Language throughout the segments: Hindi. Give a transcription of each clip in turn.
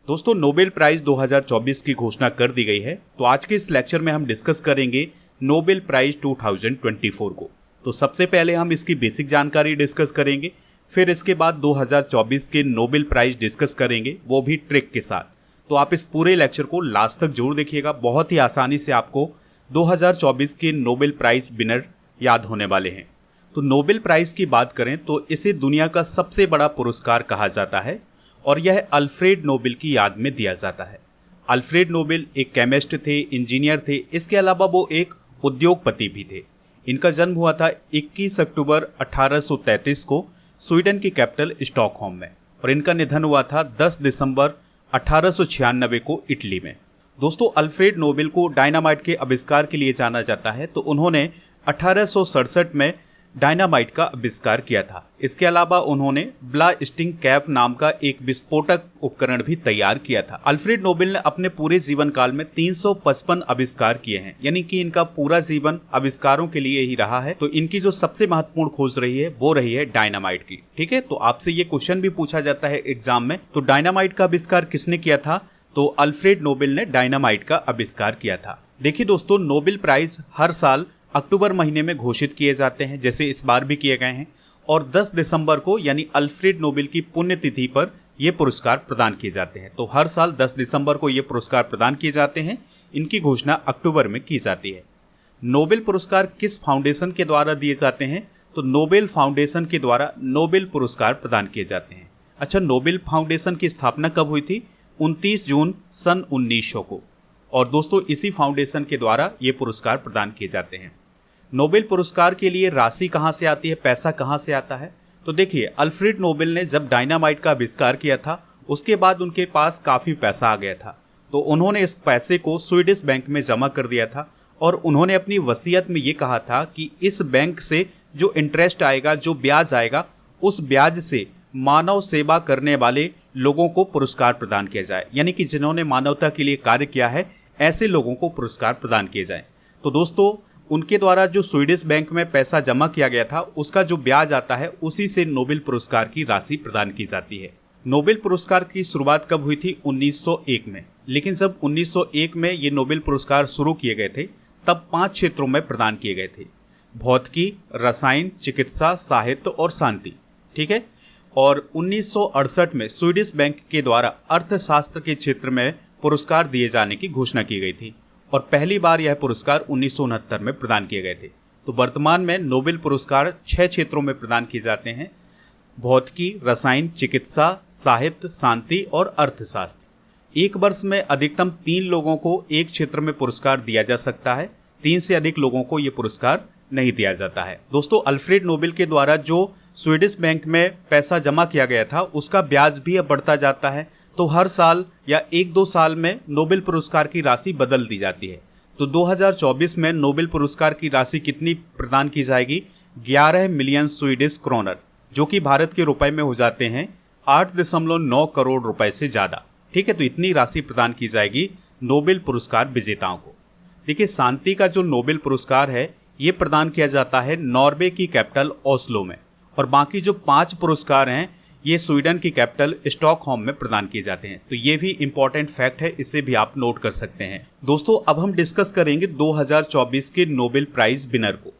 दोस्तों, नोबेल प्राइज 2024 की घोषणा कर दी गई है। तो आज के इस लेक्चर में हम डिस्कस करेंगे नोबेल प्राइज 2024 को। तो सबसे पहले हम इसकी बेसिक जानकारी डिस्कस करेंगे, फिर इसके बाद 2024 के नोबेल प्राइज डिस्कस करेंगे, वो भी ट्रिक के साथ। तो आप इस पूरे लेक्चर को लास्ट तक जरूर देखिएगा। बहुत ही आसानी से आपको 2024 के नोबेल प्राइज विनर याद होने वाले हैं। तो नोबेल प्राइज की बात करें तो इसे दुनिया का सबसे बड़ा पुरस्कार कहा जाता है और यह अल्फ्रेड नोबेल की याद में दिया जाता है। अल्फ्रेड नोबेल एक केमिस्ट थे, इंजीनियर थे, इसके अलावा वो एक उद्योगपति भी थे। इनका जन्म हुआ था 21 अक्टूबर 1833 को स्वीडन की कैपिटल स्टॉकहोम में और इनका निधन हुआ था 10 दिसंबर 1896 को इटली में। दोस्तों, अल्फ्रेड नोबेल को डायनामाइट के आविष्कार के लिए जाना जाता है। तो उन्होंने 1867 में डायनामाइट का आविष्कार किया था। इसके अलावा उन्होंने ब्लास्टिंग कैप नाम का एक विस्फोटक उपकरण भी तैयार किया था। अल्फ्रेड नोबेल ने अपने पूरे जीवन काल में 355 आविष्कार किए हैं, यानी कि इनका पूरा जीवन आविष्कारों के लिए ही रहा है। तो इनकी जो सबसे महत्वपूर्ण खोज रही है वो रही है डायनामाइट की। ठीक है, तो आपसे ये क्वेश्चन भी पूछा जाता है एग्जाम में, तो डायनामाइट का आविष्कार किसने किया था? तो अल्फ्रेड नोबेल ने डायनामाइट का आविष्कार किया था। देखिए दोस्तों, नोबेल प्राइज हर साल अक्टूबर महीने में घोषित किए जाते हैं, जैसे इस बार भी किए गए हैं, और 10 दिसंबर को यानी अल्फ्रेड नोबेल की पुण्यतिथि पर यह पुरस्कार प्रदान किए जाते हैं। तो हर साल 10 दिसंबर को ये पुरस्कार प्रदान किए जाते हैं। इनकी घोषणा अक्टूबर में की जाती है। नोबेल पुरस्कार किस फाउंडेशन के द्वारा दिए जाते हैं? तो नोबेल फाउंडेशन के द्वारा नोबेल पुरस्कार प्रदान किए जाते हैं। अच्छा, नोबेल फाउंडेशन की स्थापना कब हुई थी? 29 जून सन 1900 को। और दोस्तों, इसी फाउंडेशन के द्वारा ये पुरस्कार प्रदान किए जाते हैं। नोबेल पुरस्कार के लिए राशि कहाँ से आती है, पैसा कहाँ से आता है? तो देखिए, अल्फ्रेड नोबेल ने जब डायनामाइट का आविष्कार किया था उसके बाद उनके पास काफ़ी पैसा आ गया था। तो उन्होंने इस पैसे को स्वीडिश बैंक में जमा कर दिया था और उन्होंने अपनी वसीयत में ये कहा था कि इस बैंक से जो इंटरेस्ट आएगा, जो ब्याज आएगा, उस ब्याज से मानव सेवा करने वाले लोगों को पुरस्कार प्रदान किया जाए, यानी कि जिन्होंने मानवता के लिए कार्य किया है ऐसे लोगों को पुरस्कार प्रदान किए जाए। तो दोस्तों, उनके द्वारा जो स्वीडिश बैंक में पैसा जमा किया गया था उसका जो ब्याज आता है उसी से नोबेल पुरस्कार की राशि प्रदान की जाती है। नोबेल पुरस्कार की शुरुआत कब हुई थी? 1901 में। लेकिन जब 1901 में ये नोबेल पुरस्कार शुरू किए गए थे तब 5 क्षेत्रों में प्रदान किए गए थे: भौतिकी, रसायन, चिकित्सा, साहित्य और शांति। ठीक है, और 1968 में स्वीडिश बैंक के द्वारा अर्थशास्त्र के क्षेत्र में पुरस्कार दिए जाने की घोषणा की गई थी और पहली बार यह पुरस्कार 1969 में प्रदान किए गए थे। तो वर्तमान में नोबेल पुरस्कार 6 क्षेत्रों में प्रदान किए जाते हैं: भौतिकी, रसायन, चिकित्सा, साहित्य, शांति और अर्थशास्त्र। एक वर्ष में अधिकतम 3 लोगों को एक क्षेत्र में पुरस्कार दिया जा सकता है। 3 से अधिक लोगों को यह पुरस्कार नहीं दिया जाता है। दोस्तों, अल्फ्रेड नोबेल के द्वारा जो स्वीडिश बैंक में पैसा जमा किया गया था उसका ब्याज भी अब बढ़ता जाता है। तो हर साल या 1-2 साल में नोबेल पुरस्कार की राशि बदल दी जाती है। तो 2024 में नोबेल पुरस्कार की राशि कितनी प्रदान की जाएगी? 11 मिलियन स्वीडिश क्रोनर, जो कि भारत के रुपए में हो जाते हैं 8.9 करोड़ रुपए से ज़्यादा। ठीक है, तो इतनी राशि प्रदान की जाएगी नोबेल पुरस्कार विजेताओं को। देखिए, शांति का जो नोबेल पुरस्कार है ये प्रदान किया जाता है नॉर्वे की कैपिटल ओस्लो में, और बाकी जो 5 पुरस्कार हैं ये स्वीडन की कैपिटल स्टॉकहोम में प्रदान किए जाते हैं। तो ये भी इंपॉर्टेंट फैक्ट है, इसे भी आप नोट कर सकते हैं। दोस्तों, अब हम डिस्कस करेंगे 2024 के नोबेल प्राइज विनर को।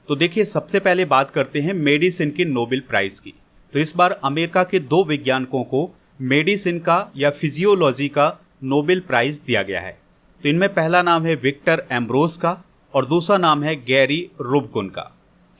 तो देखिए, सबसे पहले बात करते हैं मेडिसिन के नोबेल प्राइज की। तो इस बार अमेरिका के 2 वैज्ञानिकों को मेडिसिन का या फिजियोलॉजी का नोबेल प्राइज दिया गया है। तो इनमें पहला नाम है विक्टर एम्ब्रोस का और दूसरा नाम है गैरी रुबकुन का।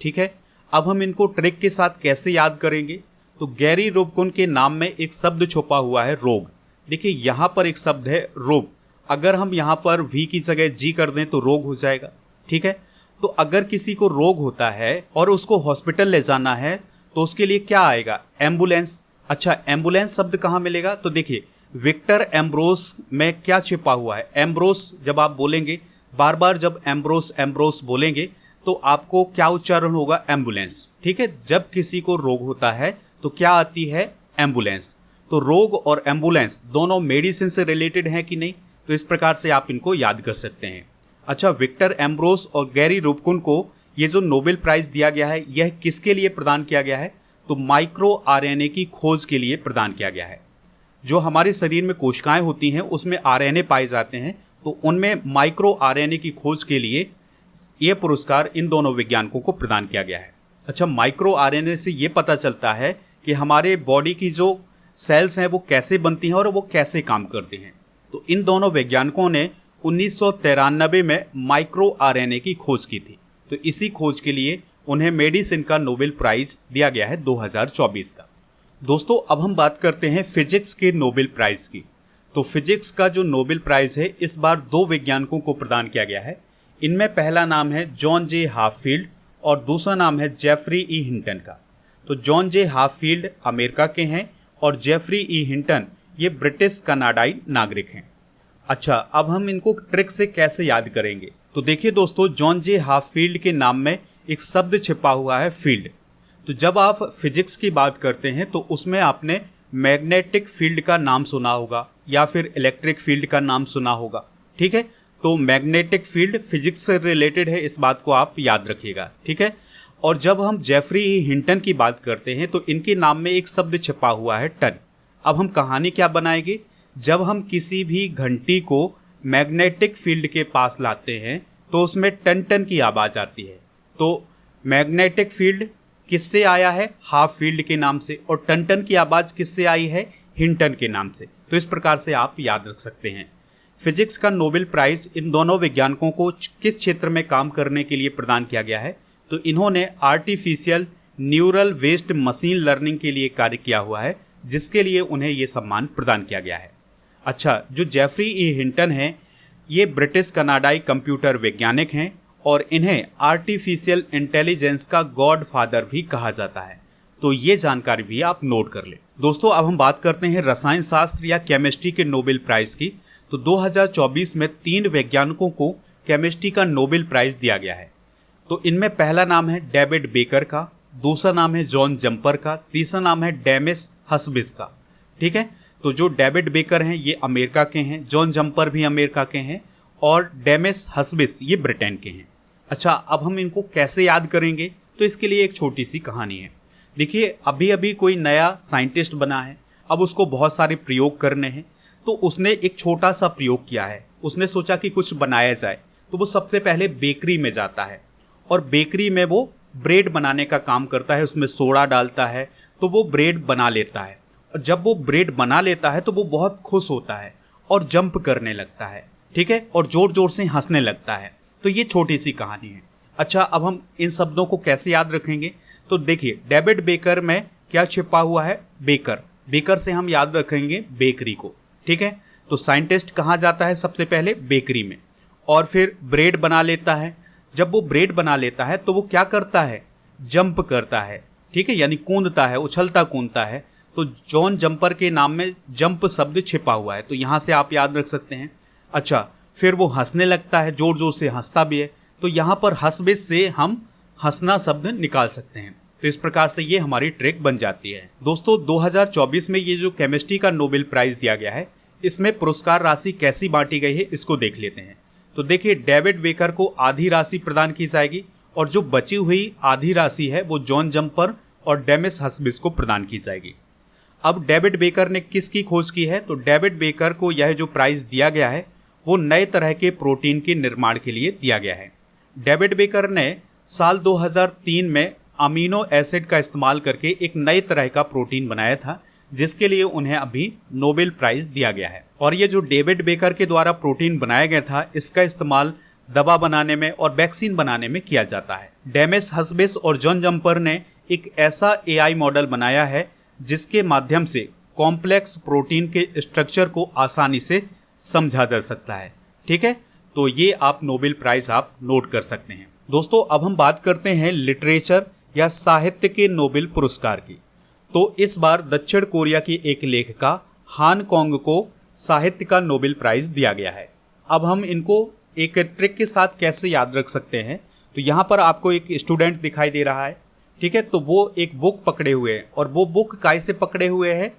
ठीक है, अब हम इनको ट्रिक के साथ कैसे याद करेंगे? तो गैरी रुबकुन के नाम में एक शब्द छुपा हुआ है, रोग। देखिए, यहाँ पर एक शब्द है रोग, अगर हम यहाँ पर वी की जगह जी कर दें तो रोग हो जाएगा। ठीक है, तो अगर किसी को रोग होता है और उसको हॉस्पिटल ले जाना है तो उसके लिए क्या आएगा? एम्बुलेंस। अच्छा, एम्बुलेंस शब्द कहाँ मिलेगा? तो देखिए, विक्टर एम्ब्रोस में क्या छिपा हुआ है? एम्ब्रोस जब आप बोलेंगे, बार बार जब एम्ब्रोस एम्ब्रोस बोलेंगे तो आपको क्या उच्चारण होगा? एम्बुलेंस। ठीक है, जब किसी को रोग होता है तो क्या आती है? एम्बुलेंस। तो रोग और एम्बुलेंस दोनों मेडिसिन से रिलेटेड हैं कि नहीं? तो इस प्रकार से आप इनको याद कर सकते हैं। अच्छा, विक्टर एम्ब्रोस और गैरी रुबकुन को ये जो नोबेल प्राइज दिया गया है यह किसके लिए प्रदान किया गया है? तो माइक्रो आरएनए की खोज के लिए प्रदान किया गया है। जो हमारे शरीर में कोशिकाएं होती हैं उसमें आरएनए पाए जाते हैं, तो उनमें माइक्रो आरएनए की खोज के लिए यह पुरस्कार इन दोनों वैज्ञानिकों को प्रदान किया गया है। अच्छा, माइक्रो आरएनए से ये पता चलता है कि हमारे बॉडी की जो सेल्स हैं वो कैसे बनती हैं और वो कैसे काम करती हैं। तो इन दोनों वैज्ञानिकों ने 1993 में माइक्रो आरएनए की खोज की थी। तो इसी खोज के लिए उन्हें मेडिसिन का नोबेल प्राइज दिया गया है 2024 का। दोस्तों, अब हम बात करते हैं फिजिक्स के नोबेल प्राइज की। तो फिजिक्स का जो नोबेल प्राइज है इस बार 2 वैज्ञानिकों को प्रदान किया गया है। इनमें पहला नाम है जॉन जे हाफील्ड और दूसरा नाम है जेफरी ई हिंटन का। तो जॉन जे हाफील्ड अमेरिका के हैं और जेफरी ई हिंटन ये ब्रिटिश कनाडाई नागरिक हैं। अच्छा, अब हम इनको ट्रिक से कैसे याद करेंगे? तो देखिए दोस्तों, जॉन जे हाफील्ड के नाम में एक शब्द छिपा हुआ है फील्ड। तो जब आप फिजिक्स की बात करते हैं तो उसमें आपने मैग्नेटिक फील्ड का नाम सुना होगा या फिर इलेक्ट्रिक फील्ड का नाम सुना होगा। ठीक है, तो मैग्नेटिक फील्ड फिजिक्स से रिलेटेड है, इस बात को आप याद रखिएगा। ठीक है, और जब हम जेफरी ई हिंटन की बात करते हैं तो इनके नाम में एक शब्द छिपा हुआ है टन। अब हम कहानी क्या बनाएंगे? जब हम किसी भी घंटी को मैग्नेटिक फील्ड के पास लाते हैं तो उसमें टन टन की आवाज़ आती है। तो मैग्नेटिक फील्ड किससे आया है? हाफ फील्ड के नाम से। और टन टन की आवाज़ किससे आई है? हिंटन के नाम से। तो इस प्रकार से आप याद रख सकते हैं। फिजिक्स का नोबेल प्राइज इन दोनों वैज्ञानिकों को किस क्षेत्र में काम करने के लिए प्रदान किया गया है? तो इन्होंने artificial neural west machine learning के लिए कार्य किया हुआ है, जिसके लिए उन्हें ये सम्मान प्रदान किया गया है। अच्छा, जो जेफरी ई हिंटन हैं ये ब्रिटिश कनाडाई कंप्यूटर वैज्ञानिक हैं और इन्हें आर्टिफिशियल इंटेलिजेंस का गॉड फादर भी कहा जाता है। तो ये जानकारी भी आप नोट कर लें। दोस्तों, अब हम बात करते हैं रसायन शास्त्र या केमिस्ट्री के नोबेल प्राइज की। तो 2024 में 3 वैज्ञानिकों को केमिस्ट्री का नोबेल प्राइज दिया गया है। तो इनमें पहला नाम है डेविड बेकर का, दूसरा नाम है जॉन जंपर का, तीसरा नाम है डेमिस हस्बिस का। ठीक है, तो जो डेविड बेकर हैं ये अमेरिका के हैं, जॉन जंपर भी अमेरिका के हैं और डेमिस हस्बिस ये ब्रिटेन के हैं। अच्छा, अब हम इनको कैसे याद करेंगे? तो इसके लिए एक छोटी सी कहानी है। देखिए, अभी अभी कोई नया साइंटिस्ट बना है, अब उसको बहुत सारे प्रयोग करने हैं। तो उसने एक छोटा सा प्रयोग किया है। उसने सोचा कि कुछ बनाया जाए, तो वो सबसे पहले बेकरी में जाता है और बेकरी में वो ब्रेड बनाने का काम करता है। उसमें सोडा डालता है तो वो ब्रेड बना लेता है। और जब वो ब्रेड बना लेता है तो वो बहुत खुश होता है और जंप करने लगता है। ठीक है, और जोर जोर से हंसने लगता है। तो ये छोटी सी कहानी है। अच्छा, अब हम इन शब्दों को कैसे याद रखेंगे? तो देखिए, डेविड बेकर में क्या छिपा हुआ है? बेकर। बेकर से हम याद रखेंगे बेकरी को। ठीक है, तो साइंटिस्ट कहाँ जाता है? सबसे पहले बेकरी में, और फिर ब्रेड बना लेता है। जब वो ब्रेड बना लेता है तो वो क्या करता है? जंप करता है। ठीक है, यानी कूदता है, उछलता कूदता है। तो जॉन जंपर के नाम में जंप शब्द छिपा हुआ है, तो यहाँ से आप याद रख सकते हैं। अच्छा, फिर वो हंसने लगता है, जोर जोर से हंसता भी है, तो यहाँ पर हंसबेस से हम हंसना शब्द निकाल सकते हैं। तो इस प्रकार से ये हमारी ट्रिक बन जाती है। दोस्तों, 2024 में ये जो केमिस्ट्री का नोबेल प्राइज दिया गया है, इसमें पुरस्कार राशि कैसी बांटी गई है इसको देख लेते हैं। तो देखिए, डेविड बेकर को आधी राशि प्रदान की जाएगी और जो बची हुई आधी राशि है वो जॉन जंपर और डेमिस हस्बिस को प्रदान की जाएगी। अब डेविड बेकर ने किसकी खोज की है? तो डेविड बेकर को यह जो प्राइज दिया गया है वो नए तरह के प्रोटीन के निर्माण के लिए दिया गया है। डेविड बेकर ने साल 2003 में अमीनो एसिड का इस्तेमाल करके एक नए तरह का प्रोटीन बनाया था, जिसके लिए उन्हें अभी नोबेल प्राइज दिया गया है। और ये जो डेविड बेकर के द्वारा प्रोटीन बनाया गया था, इसका इस्तेमाल दवा बनाने में और वैक्सीन बनाने में किया जाता है। डेमिस हस्बिस और जॉन जंपर ने एक ऐसा एआई मॉडल बनाया है जिसके माध्यम से कॉम्प्लेक्स प्रोटीन के स्ट्रक्चर को आसानी से समझा जा सकता है। ठीक है, तो ये आप नोबेल प्राइज आप नोट कर सकते हैं। दोस्तों, अब हम बात करते हैं लिटरेचर या साहित्य के नोबेल पुरस्कार की। तो इस बार दक्षिण कोरिया की एक लेखिका हान कॉन्ग को साहित्य का नोबेल प्राइज दिया गया है। अब हम इनको एक ट्रिक के साथ कैसे याद रख सकते हैं? तो यहाँ पर आपको एक स्टूडेंट दिखाई दे रहा है। ठीक है, तो वो एक बुक पकड़े हुए हैं और वो बुक काय से पकड़े हुए हैं?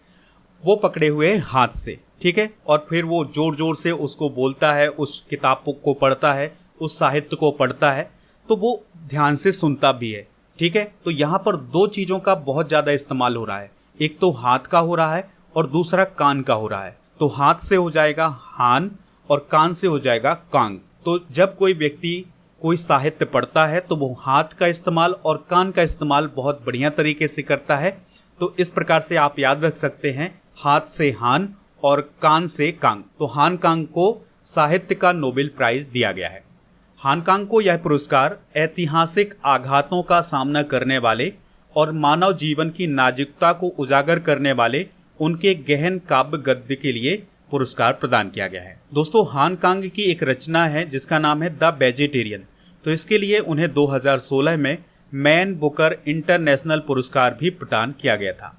वो पकड़े हुए हैं हाथ से। ठीक है, और फिर वो जोर जोर से उसको बोलता है, उस किताब को पढ़ता है, उस साहित्य को पढ़ता है, तो वो ध्यान से सुनता भी है। ठीक है, तो यहाँ पर 2 चीज़ों का बहुत ज़्यादा इस्तेमाल हो रहा है। एक तो हाथ का हो रहा है और दूसरा कान का हो रहा है। तो हाथ से हो जाएगा हान और कान से हो जाएगा कांग। तो जब कोई व्यक्ति कोई साहित्य पढ़ता है तो वो हाथ का इस्तेमाल और कान का इस्तेमाल बहुत बढ़िया तरीके से करता है। तो इस प्रकार से आप याद रख सकते हैं, हाथ से हान और कान से कांग। तो हान कांग को साहित्य का नोबेल प्राइज दिया गया है। हान कांग को यह पुरस्कार ऐतिहासिक आघातों का सामना करने वाले और मानव जीवन की नाजुकता को उजागर करने वाले उनके गहन काव्य गद्य के लिए पुरस्कार प्रदान किया गया है। दोस्तों, हान कांग की एक रचना है जिसका नाम है द वेजिटेरियन। तो इसके लिए उन्हें 2016 में मैन बुकर इंटरनेशनल पुरस्कार भी प्रदान किया गया था।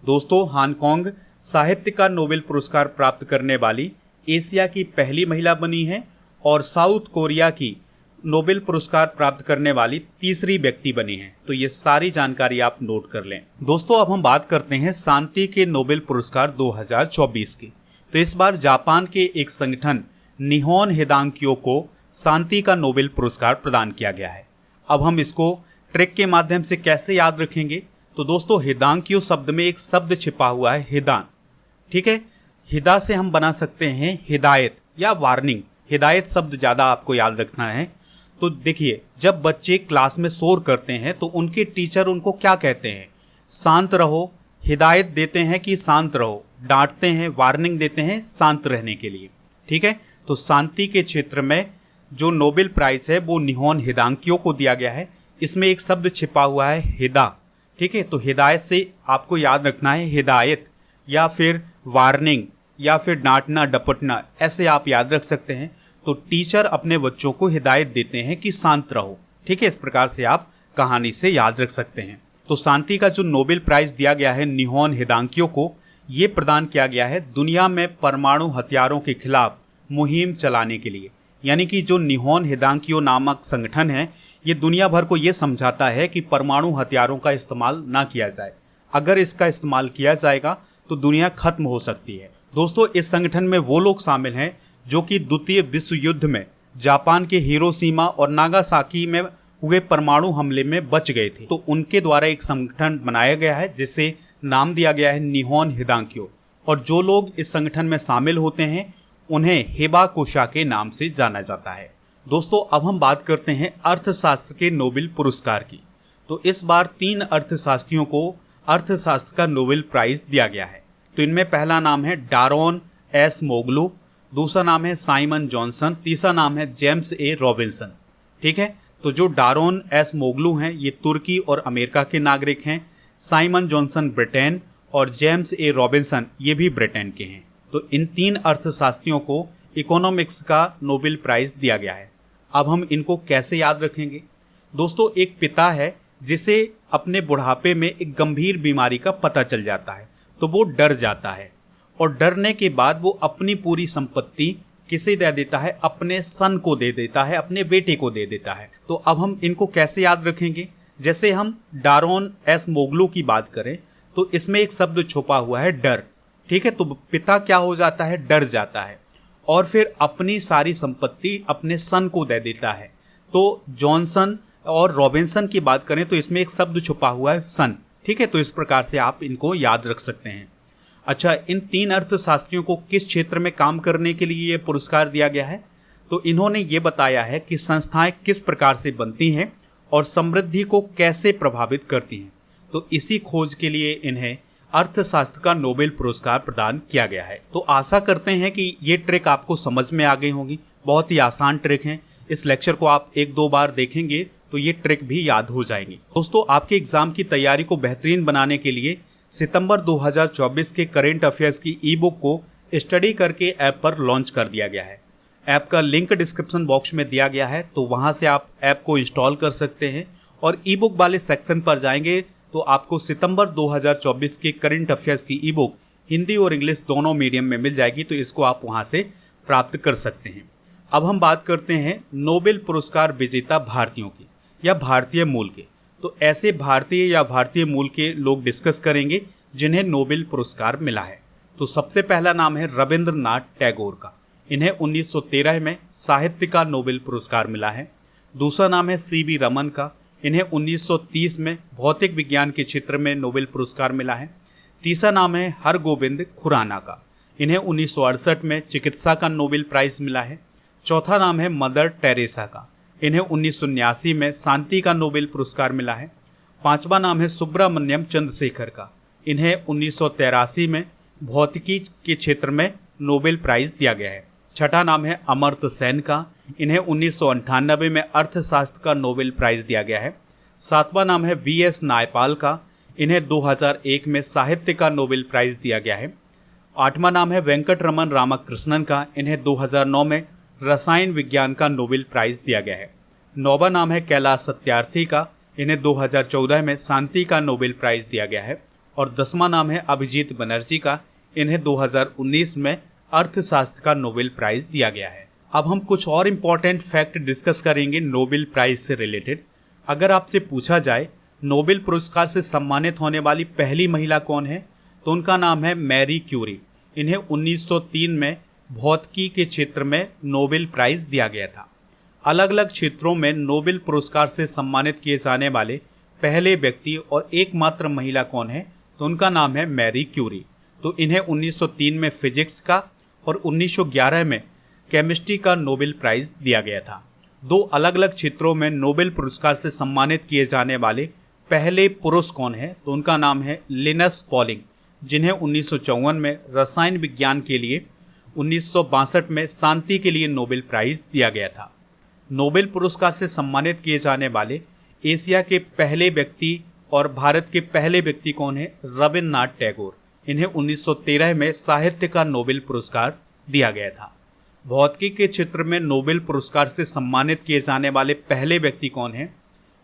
दोस्तों, हांगकांग साहित्य का नोबेल पुरस्कार प्राप्त करने वाली एशिया की पहली महिला बनी है और साउथ कोरिया की नोबेल पुरस्कार प्राप्त करने वाली तीसरी व्यक्ति बनी है। तो ये सारी जानकारी आप नोट कर लें। दोस्तों, अब हम बात करते हैं शांति के नोबेल पुरस्कार 2024 की। तो इस बार जापान के एक संगठन निहोन हिदांकियो को शांति का नोबेल पुरस्कार प्रदान किया गया है। अब हम इसको ट्रिक के माध्यम से कैसे याद रखेंगे? तो दोस्तों, हिदांकियो शब्द में एक शब्द छिपा हुआ है, हिदान। ठीक है, हिदा से हम बना सकते हैं हिदायत या वार्निंग। हिदायत शब्द ज़्यादा आपको याद रखना है। तो देखिए, जब बच्चे क्लास में शोर करते हैं तो उनके टीचर उनको क्या कहते हैं? शांत रहो। हिदायत देते हैं कि शांत रहो, डांटते हैं, वार्निंग देते हैं शांत रहने के लिए। ठीक है, तो शांति के क्षेत्र में जो नोबेल प्राइज है वो निहोन हिदांकियो को दिया गया है। इसमें एक शब्द छिपा हुआ है, हिदा। ठीक है, तो हिदायत से आपको याद रखना है हिदायत या फिर वार्निंग या फिर डांटना डपटना, ऐसे आप याद रख सकते हैं। तो टीचर अपने बच्चों को हिदायत देते हैं कि शांत रहो। ठीक है, इस प्रकार से आप कहानी से याद रख सकते हैं। तो शांति का जो नोबेल प्राइज दिया गया है निहोन हिदांकियो को, ये प्रदान किया गया है दुनिया में परमाणु हथियारों के खिलाफ मुहिम चलाने के लिए। यानी कि जो निहोन हिदांकियो नामक संगठन है, ये दुनिया भर को ये समझाता है कि परमाणु हथियारों का इस्तेमाल ना किया जाए। अगर इसका इस्तेमाल किया जाएगा तो दुनिया खत्म हो सकती है। दोस्तों, इस संगठन में वो लोग शामिल हैं जो कि द्वितीय विश्व युद्ध में जापान के हिरोशिमा और नागासाकी में हुए परमाणु हमले में बच गए थे। तो उनके द्वारा एक संगठन बनाया गया है जिसे नाम दिया गया है निहोन हिदांकियो। और जो लोग इस संगठन में शामिल होते हैं उन्हें हिबाकुशा के नाम से जाना जाता है। दोस्तों, अब हम बात करते हैं अर्थशास्त्र के नोबेल पुरस्कार की। तो इस बार 3 अर्थशास्त्रियों को अर्थशास्त्र का नोबेल प्राइज दिया गया है। तो इनमें पहला नाम है डारोन एस मोगलू, दूसरा नाम है साइमन जॉनसन, तीसरा नाम है जेम्स ए रॉबिन्सन। ठीक है, तो जो डारोन एस मोगलू हैं ये तुर्की और अमेरिका के नागरिक हैं, साइमन जॉनसन ब्रिटेन और जेम्स ए रॉबिन्सन ये भी ब्रिटेन के हैं। तो इन 3 अर्थशास्त्रियों को इकोनॉमिक्स का नोबेल प्राइज दिया गया है। अब हम इनको कैसे याद रखेंगे? दोस्तों, एक पिता है जिसे अपने बुढ़ापे में एक गंभीर बीमारी का पता चल जाता है, तो वो डर जाता है और डरने के बाद वो अपनी पूरी संपत्ति किसे दे देता है? अपने सन को दे देता है, अपने बेटे को दे देता है। तो अब हम इनको कैसे याद रखेंगे? जैसे हम डारोन एस मोगलू की बात करें तो इसमें एक शब्द छुपा हुआ है, डर। ठीक है, तो पिता क्या हो जाता है? डर जाता है और फिर अपनी सारी संपत्ति अपने सन को दे देता है। तो जॉनसन और रॉबिन्सन की बात करें तो इसमें एक शब्द छुपा हुआ है, सन। ठीक है, तो इस प्रकार से आप इनको याद रख सकते हैं। अच्छा, इन 3 अर्थशास्त्रियों को किस क्षेत्र में काम करने के लिए ये पुरस्कार दिया गया है? तो इन्होंने ये बताया है कि संस्थाएं किस प्रकार से बनती हैं और समृद्धि को कैसे प्रभावित करती हैं। तो इसी खोज के लिए इन्हें अर्थशास्त्र का नोबेल पुरस्कार प्रदान किया गया है। तो आशा करते हैं कि ये ट्रिक आपको समझ में आ गई होगी। बहुत ही आसान ट्रिक है। इस लेक्चर को आप 1-2 बार देखेंगे तो ये ट्रिक भी याद हो जाएंगी। दोस्तों, आपके एग्जाम की तैयारी को बेहतरीन बनाने के लिए सितंबर 2024 के करेंट अफेयर्स की ई बुक को स्टडी करके ऐप पर लॉन्च कर दिया गया है। ऐप का लिंक डिस्क्रिप्शन बॉक्स में दिया गया है, तो वहां से आप ऐप को इंस्टॉल कर सकते हैं और ई बुक वाले सेक्शन पर जाएंगे तो आपको सितंबर 2024 के करेंट अफेयर्स की ई बुक हिंदी और इंग्लिश दोनों मीडियम में मिल जाएगी। तो इसको आप वहां से प्राप्त कर सकते हैं। अब हम बात करते हैं नोबेल पुरस्कार विजेता भारतीयों की या भारतीय मूल के। तो ऐसे भारतीय या भारतीय मूल के लोग डिस्कस करेंगे जिन्हें नोबेल पुरस्कार मिला है। तो सबसे पहला नाम है रविंद्रनाथ टैगोर का। इन्हें 1913 में साहित्य का नोबेल पुरस्कार मिला है। दूसरा नाम है सीवी रमन का। इन्हें 1930 में भौतिक विज्ञान के क्षेत्र में नोबेल पुरस्कार मिला है। तीसरा नाम है हरगोबिंद खुराना का, इन्हें 1968 में चिकित्सा का नोबेल प्राइज़ मिला है। चौथा नाम है मदर टेरेसा का, इन्हें 1979 में शांति का नोबेल पुरस्कार मिला है। पांचवा नाम है सुब्रमण्यम चंद्रशेखर का, इन्हें 1983 में भौतिकी के क्षेत्र में नोबेल प्राइज़ दिया गया है। छठा नाम है अमर्त्य सेन का, इन्हें 1998 में अर्थशास्त्र का नोबेल प्राइज़ दिया गया है। सातवां नाम है वी.एस. नायपाल का, इन्हें 2001 में साहित्य का नोबेल प्राइज़ दिया गया है। आठवां नाम है वेंकटरमन रामकृष्णन का, इन्हें 2009 में रसायन विज्ञान का नोबेल प्राइज़ दिया गया है। नौवां नाम है कैलाश सत्यार्थी का, इन्हें 2014 में शांति का नोबेल प्राइज़ दिया गया है। और 10वां नाम है अभिजीत बनर्जी का, इन्हें 2019 में अर्थशास्त्र का नोबेल प्राइज़ दिया गया है। अब हम कुछ और इम्पॉर्टेंट फैक्ट डिस्कस करेंगे नोबेल प्राइज़ से रिलेटेड। अगर आपसे पूछा जाए नोबेल पुरस्कार से सम्मानित होने वाली पहली महिला कौन है, तो उनका नाम है मैरी क्यूरी। इन्हें 1903 में भौतिकी के क्षेत्र में नोबेल प्राइज़ दिया गया था। अलग अलग क्षेत्रों में नोबेल पुरस्कार से सम्मानित किए जाने वाले पहले व्यक्ति और एकमात्र महिला कौन है, तो उनका नाम है मैरी क्यूरी। तो इन्हें 1903 में फिजिक्स का और 1911 में केमिस्ट्री का नोबेल प्राइज़ दिया गया था। दो अलग अलग क्षेत्रों में नोबेल पुरस्कार से सम्मानित किए जाने वाले पहले पुरुष कौन है, तो उनका नाम है लिनस पॉलिंग, जिन्हें 1954 में रसायन विज्ञान के लिए, 1962 में शांति के लिए नोबेल प्राइज़ दिया गया था। नोबेल पुरस्कार से सम्मानित किए जाने वाले एशिया के पहले व्यक्ति और भारत के पहले व्यक्ति कौन है, रविन्द्रनाथ टैगोर। इन्हें 1913 में साहित्य का नोबेल पुरस्कार दिया गया था। भौतिकी के क्षेत्र में नोबेल पुरस्कार से सम्मानित किए जाने वाले पहले व्यक्ति कौन हैं,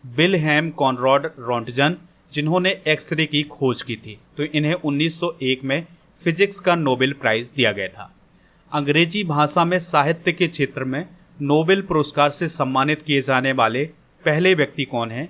विल्हेम कॉनराड रोंटगन, जिन्होंने एक्सरे की खोज की थी। तो इन्हें 1901 में फिजिक्स का नोबेल प्राइज़ दिया गया था। अंग्रेजी भाषा में साहित्य के क्षेत्र में नोबेल पुरस्कार से सम्मानित किए जाने वाले पहले व्यक्ति कौन हैं,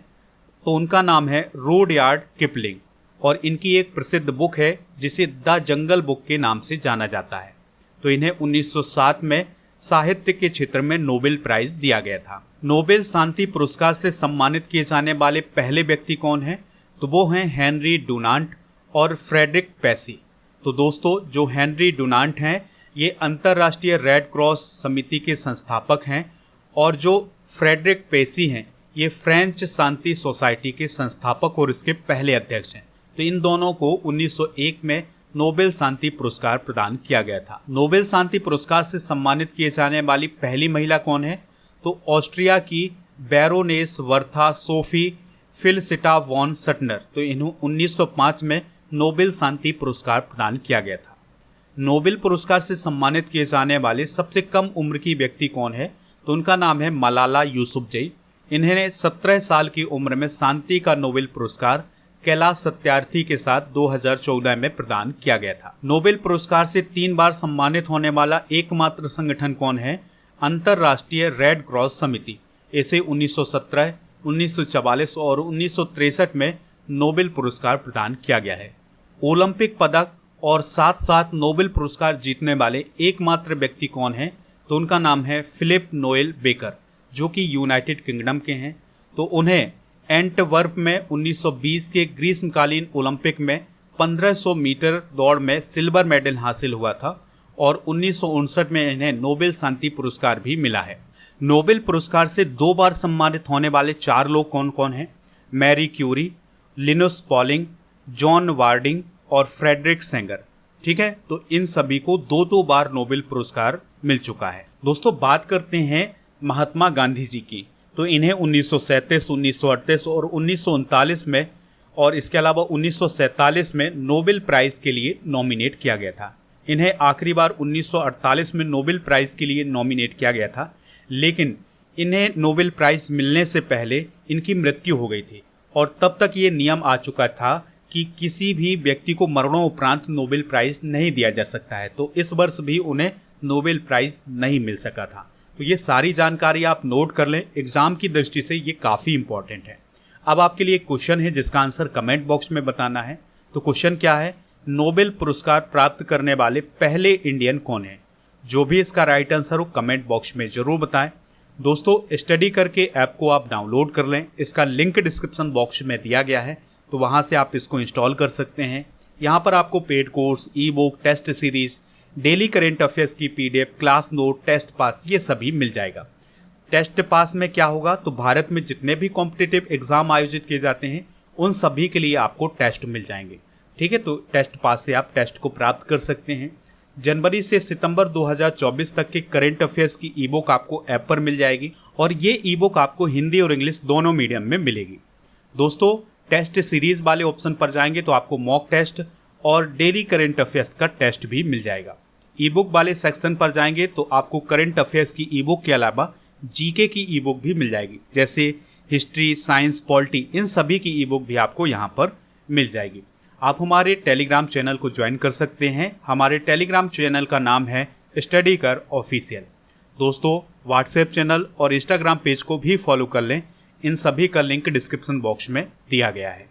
तो उनका नाम है रुडयार्ड किपलिंग, और इनकी एक प्रसिद्ध बुक है जिसे द जंगल बुक के नाम से जाना जाता है। तो इन्हें 1907 में साहित्य के क्षेत्र में नोबेल प्राइज़ दिया गया था। नोबेल शांति पुरस्कार से सम्मानित किए जाने वाले पहले व्यक्ति कौन हैं, तो वो हैं हेनरी डुनांट और फ्रेडरिक पेसी। तो दोस्तों, जो हेनरी डुनांट हैं ये अंतर्राष्ट्रीय रेड क्रॉस समिति के संस्थापक हैं, और जो फ्रेडरिक पेसी हैं ये फ्रेंच शांति सोसाइटी के संस्थापक और इसके पहले अध्यक्ष हैं। तो इन दोनों को 1901 में नोबेल शांति पुरस्कार प्रदान किया गया था। नोबेल शांति पुरस्कार से सम्मानित किए जाने वाली पहली महिला कौन है, तो ऑस्ट्रिया की बैरोनेस वर्था सोफी फिलसिटा वॉन सटनर। तो इन्हें 1905 में नोबेल शांति पुरस्कार प्रदान किया गया था। नोबेल पुरस्कार से सम्मानित किए जाने वाले सबसे कम उम्र की व्यक्ति कौन है, तो उनका नाम है मलाला यूसुफजई। इन्हें 17 साल की उम्र में शांति का नोबेल पुरस्कार कैलाश सत्यार्थी के साथ 2014 में प्रदान किया गया था। नोबेल पुरस्कार से 3 बार सम्मानित होने वाला एकमात्र संगठन कौन है, अंतर्राष्ट्रीय रेड क्रॉस समिति। इसे 1917, 1944 और 1963 में नोबेल पुरस्कार प्रदान किया गया है। ओलंपिक पदक और साथ साथ नोबेल पुरस्कार जीतने वाले एकमात्र व्यक्ति कौन है, तो उनका नाम है फिलिप नोएल बेकर, जो कि यूनाइटेड किंगडम के हैं। तो उन्हें एंटवर्प में 1920 के ग्रीष्मकालीन ओलंपिक में 1500 मीटर दौड़ में सिल्वर मेडल हासिल हुआ था, और 1959 में इन्हें नोबेल शांति पुरस्कार भी मिला है। नोबेल पुरस्कार से 2 बार सम्मानित होने वाले 4 लोग कौन कौन हैं, Marie Curie, Linus Pauling, John Warding और फ्रेडरिक सेंगर। ठीक है, तो इन सभी को 2-2 बार नोबेल पुरस्कार मिल चुका है। दोस्तों, बात करते हैं महात्मा गांधी जी की। तो इन्हें 1937, 1938 और 1939 में, और इसके अलावा 1947 में नोबेल प्राइज़ के लिए नॉमिनेट किया गया था। इन्हें आखिरी बार 1948 में नोबेल प्राइज़ के लिए नॉमिनेट किया गया था, लेकिन इन्हें नोबेल प्राइज़ मिलने से पहले इनकी मृत्यु हो गई थी, और तब तक ये नियम आ चुका था कि किसी भी व्यक्ति को मरणोपरांत नोबेल प्राइज़ नहीं दिया जा सकता है। तो इस वर्ष भी उन्हें नोबेल प्राइज़ नहीं मिल सका था। तो ये सारी जानकारी आप नोट कर लें, एग्जाम की दृष्टि से ये काफ़ी इंपॉर्टेंट है। अब आपके लिए एक क्वेश्चन है जिसका आंसर कमेंट बॉक्स में बताना है। तो क्वेश्चन क्या है, नोबेल पुरस्कार प्राप्त करने वाले पहले इंडियन कौन है? जो भी इसका राइट आंसर हो कमेंट बॉक्स में ज़रूर बताएं। दोस्तों, स्टडी करके ऐप को आप डाउनलोड कर लें, इसका लिंक डिस्क्रिप्शन बॉक्स में दिया गया है, तो वहाँ से आप इसको इंस्टॉल कर सकते हैं। यहाँ पर आपको paid course, ebook, test series, daily current affairs की PDF, class note, test pass, ये सभी मिल जाएगा। टेस्ट पास में क्या होगा, तो भारत में जितने भी कॉम्पिटिटिव एग्जाम आयोजित किए जाते हैं उन सभी के लिए आपको टेस्ट मिल जाएंगे। ठीक है, तो टेस्ट पास से आप टेस्ट को प्राप्त कर सकते हैं। जनवरी से सितंबर 2024 तक के करेंट अफेयर्स की ई बुक आपको ऐप पर मिल जाएगी और ये ई बुक आपको हिंदी और इंग्लिश दोनों मीडियम में मिलेगी। दोस्तों, टेस्ट सीरीज वाले ऑप्शन पर जाएंगे तो आपको मॉक टेस्ट और डेली करेंट अफेयर्स का टेस्ट भी मिल जाएगा। ई बुक वाले सेक्शन पर जाएंगे तो आपको करेंट अफेयर्स की ई बुक के अलावा जीके की ई बुक भी मिल जाएगी, जैसे हिस्ट्री, साइंस, पॉलिटी, इन सभी की ई बुक भी आपको यहाँ पर मिल जाएगी। आप हमारे टेलीग्राम चैनल को ज्वाइन कर सकते हैं। हमारे टेलीग्राम चैनल का नाम है स्टडी कर ऑफिशियल। दोस्तों, व्हाट्सएप चैनल और इंस्टाग्राम पेज को भी फॉलो कर लें। इन सभी का लिंक डिस्क्रिप्शन बॉक्स में दिया गया है।